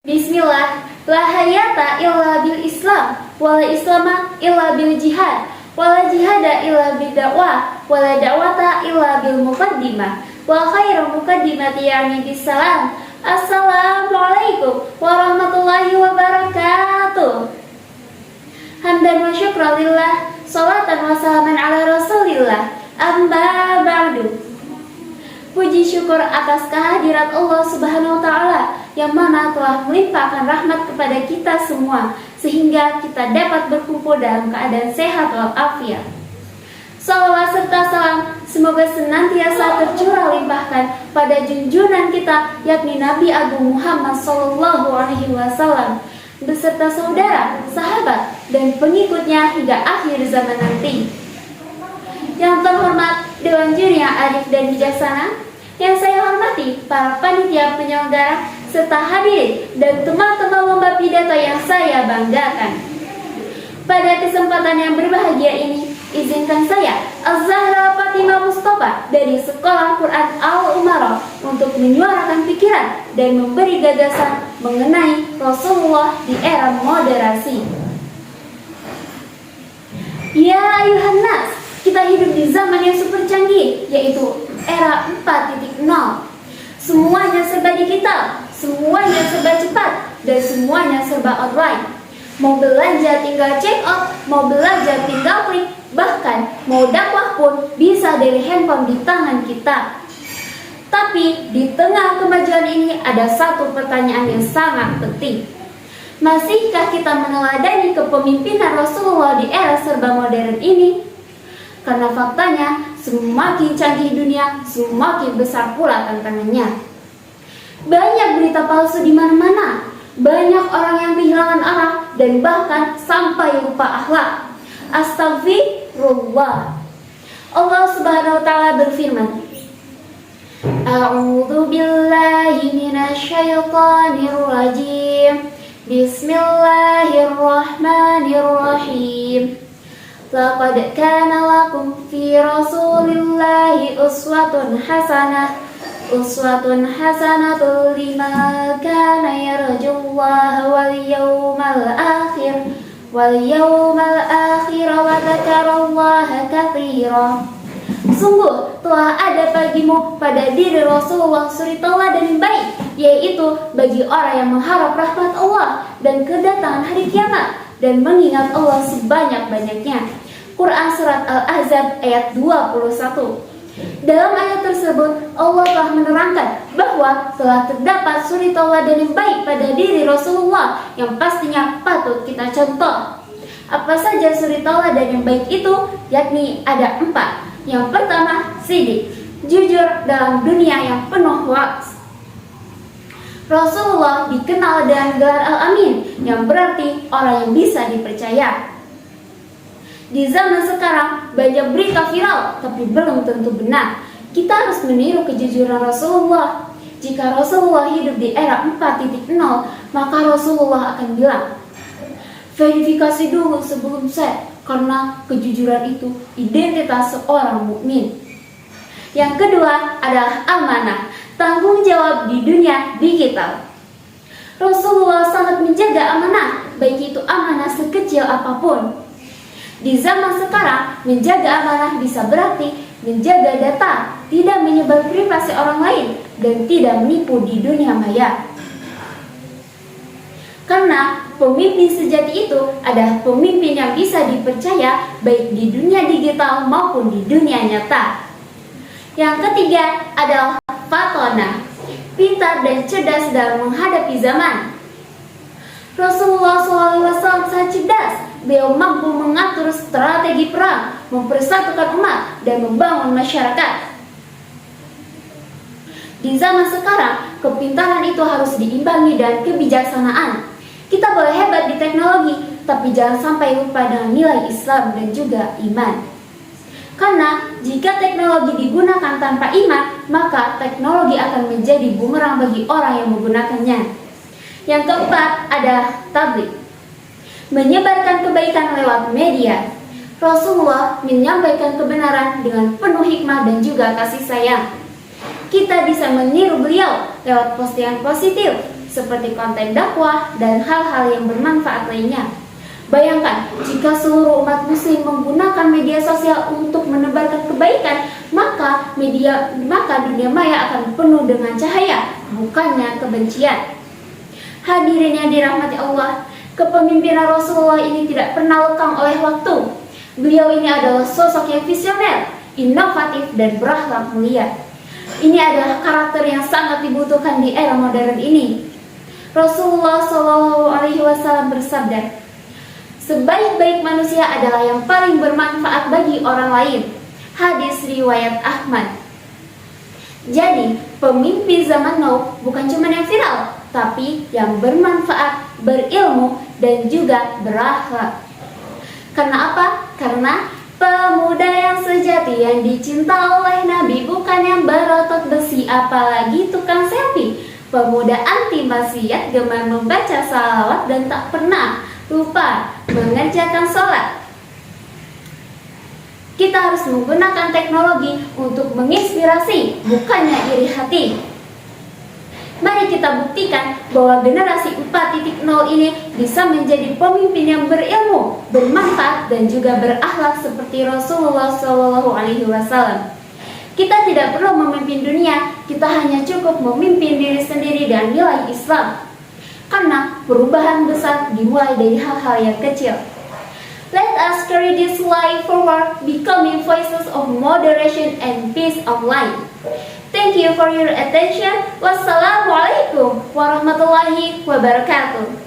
Bismillah, la hayata illa bil Islam, wala islama illa bil jihad, wala jihada illa bil dakwah, wala dakwata illa bil muqaddimah, wa khairu muqaddimati yani bis salam. Assalamualaikum warahmatullahi wabarakatuh. Hamdan wa syukran lillah, salatan wa salaman ala rasulillah, amma ba'du. Puji syukur atas kehadirat Allah Subhanahu wa Ta'ala yang mana telah melimpahkan rahmat kepada kita semua sehingga kita dapat berkumpul dalam keadaan sehat walafiat. Salawat serta salam semoga senantiasa tercurah limpahkan pada junjungan kita yakni Nabi Agung Muhammad Sallallahu Alaihi Wasallam beserta saudara, sahabat, dan pengikutnya hingga akhir zaman nanti. Yang terhormat Dewan Juri yang adil dan bijaksana, yang saya hormati para panitia penyelenggara serta hadirin dan teman-teman lomba pidato yang saya banggakan. Pada kesempatan yang berbahagia ini, izinkan saya Az-Zahra Fatimah Mustafa dari Sekolah Quran Al-Umarah untuk menyuarakan pikiran dan memberi gagasan mengenai Rasulullah di era moderasi. Ya ayuhan nas, kita hidup di zaman yang super canggih, yaitu era 4.0. Semuanya serba digital, semuanya serba cepat, dan semuanya serba online. Mau belanja tinggal check out, mau belajar tinggal klik, bahkan mau dakwah pun bisa dari handphone di tangan kita. Tapi di tengah kemajuan ini ada satu pertanyaan yang sangat penting. Masihkah kita meneladani kepemimpinan Rasulullah di era serba modern ini? Karena faktanya semakin canggih dunia, semakin besar pula tantangannya. Banyak berita palsu di mana-mana, banyak orang yang kehilangan arah dan bahkan sampai lupa akhlak. Astagfirullah. Allah Subhanahu wa Ta'ala berfirman, A'udzu billahi minasyaitonir rajim. Bismillahirrahmanirrahim. Laqad kana lakum fi Rasulillahi uswatun hasanatun liman kana yarjullaha wal yawmal akhir wa dzakarallaha katsiran. Sungguh telah ada bagimu pada diri Rasulullah suri teladan yang baik, yaitu bagi orang yang mengharap rahmat Allah dan kedatangan hari kiamat dan mengingat Allah sebanyak-banyaknya. Quran Surat Al-Ahzab ayat 21. Dalam ayat tersebut Allah telah menerangkan bahwa telah terdapat suri tauladan yang baik pada diri Rasulullah yang pastinya patut kita contoh. Apa saja suri tauladan yang baik itu? Yakni ada 4. Yang pertama, sidik, jujur dalam dunia yang penuh hoaks. Rasulullah dikenal dengan gelar Al-Amin, yang berarti orang yang bisa dipercaya. Di zaman sekarang banyak berita viral, tapi belum tentu benar. Kita harus meniru kejujuran Rasulullah. Jika Rasulullah hidup di era 4.0, maka Rasulullah akan bilang, verifikasi dulu sebelum share, karena kejujuran itu identitas seorang mukmin. Yang kedua adalah amanah, tanggung jawab di dunia digital. Rasulullah sangat menjaga amanah, baik itu amanah sekecil apapun. Di zaman sekarang, menjaga amanah bisa berarti menjaga data, tidak menyebar privasi orang lain, dan tidak menipu di dunia maya. Karena pemimpin sejati itu adalah pemimpin yang bisa dipercaya baik di dunia digital maupun di dunia nyata. Yang ketiga adalah fatona, pintar dan cerdas dalam menghadapi zaman. Rasulullah SAW sangat cerdas. Beliau mampu mengatur strategi perang, mempersatukan umat, dan membangun masyarakat. Di zaman sekarang, kepintaran itu harus diimbangi dengan kebijaksanaan. Kita boleh hebat di teknologi, tapi jangan sampai lupa dengan nilai Islam dan juga iman. Karena jika teknologi digunakan tanpa iman, maka teknologi akan menjadi bumerang bagi orang yang menggunakannya. Yang keempat adalah tabligh, menyebarkan kebaikan lewat media. Rasulullah menyampaikan kebenaran dengan penuh hikmah dan juga kasih sayang. Kita bisa meniru beliau lewat postingan positif, seperti konten dakwah dan hal-hal yang bermanfaat lainnya. Bayangkan, jika seluruh umat muslim menggunakan media sosial untuk menebarkan kebaikan, maka dunia maya akan penuh dengan cahaya, bukannya kebencian. Hadirin yang dirahmati Allah, kepemimpinan Rasulullah ini tidak pernah lekang oleh waktu. Beliau ini adalah sosok yang visioner, inovatif, dan berakhlak mulia. Ini adalah karakter yang sangat dibutuhkan di era modern ini. Rasulullah SAW bersabda, "Sebaik-baik manusia adalah yang paling bermanfaat bagi orang lain." Hadis riwayat Ahmad. Jadi, pemimpin zaman now bukan cuma yang viral, tapi yang bermanfaat, berilmu, dan juga berakhlak. Karena apa? Karena pemuda yang sejati yang dicinta oleh Nabi bukan yang berotot besi apalagi tukang selfie. Pemuda anti maksiat, gemar membaca salawat dan tak pernah lupa mengerjakan sholat. Kita harus menggunakan teknologi untuk menginspirasi, bukannya iri hati. Mari kita buktikan bahwa generasi 4.0 ini bisa menjadi pemimpin yang berilmu, bermanfaat, dan juga berakhlak seperti Rasulullah SAW. Kita tidak perlu memimpin dunia, kita hanya cukup memimpin diri sendiri dan nilai Islam. Karena perubahan besar dimulai dari hal-hal yang kecil. Let us carry this life forward, becoming voices of moderation and peace online. Thank you for your attention. Wassalamualaikum warahmatullahi wabarakatuh.